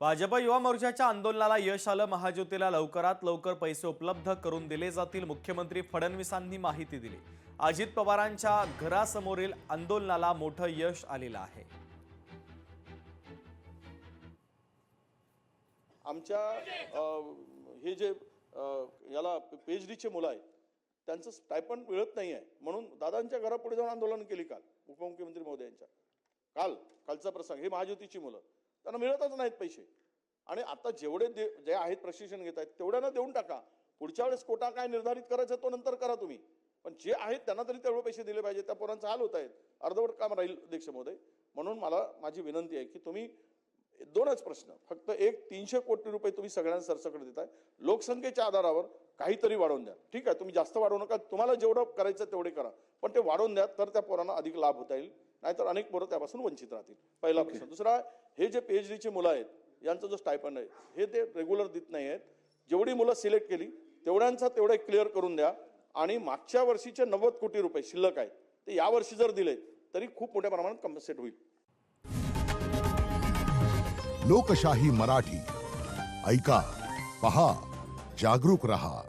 भाजप युवा मोर्चाच्या आंदोलनाला यश आलं। महाज्योतीला लवकरात लवकर पैसे उपलब्ध करून दिले जातील, मुख्यमंत्री फडणवीसांनी माहिती दिली। अजित पवारांच्या घरासमोरील आंदोलनाला मोठं यश आलेलं आहे। आमच्या हे जे याला पीएचडीचे मुलं आहेत त्यांचं स्टायपंड मिळत नाही आहे म्हणून दादांच्या घरापुढे जाऊन आंदोलन केली काल उपमुख्यमंत्री महोदयांच्या। कालचा प्रसंग, हे महाज्योतीची मुलं, त्यांना मिळतच नाहीत पैसे आणि आता जेवढे जे आहेत प्रशिक्षण घेत आहेत तेवढ्यांना देऊन टाका। पुढच्या वेळेस कोटा काय निर्धारित करायचा तो नंतर करा तुम्ही, पण जे आहेत त्यांना तरी तेवढे पैसे दिले पाहिजे। त्या पोरांचा हाल होत आहेत, अर्धवट काम राहील अध्यक्ष महोदय। म्हणून माझी विनंती आहे की तुम्ही दोनच प्रश्न, फक्त एक 300 कोटी रुपये तुम्ही सगळ्यांना सरसकट देताय, लोकसंख्येच्या आधारावर काहीतरी वाढवून द्या। ठीक आहे, तुम्ही जास्त वाढवू नका, तुम्हाला जेवढं करायचं तेवढे करा, पण ते वाढवून द्या तर त्या पोरांना अधिक लाभ होता येईल, नाहीतर अनेक पोरं त्यापासून वंचित राहतील। पहिला प्रश्न। दुसरा, हे जे पीएचडीचे मुलं आहेत यांचा जो स्टायपंड आहे हे ते रेग्युलर देत नाही आहेत। जेवढी मुलं सिलेक्ट केली तेवढ्यांचा तेवढे क्लिअर करून द्या आणि मागच्या वर्षीचे 90 कोटी रुपये शिल्लक आहेत ते या वर्षी जर दिले तरी खूप मोठ्या प्रमाणात कम्पेन्सेट होईल। लोकशाही मराठी ऐका, पहा, जागरूक रहा।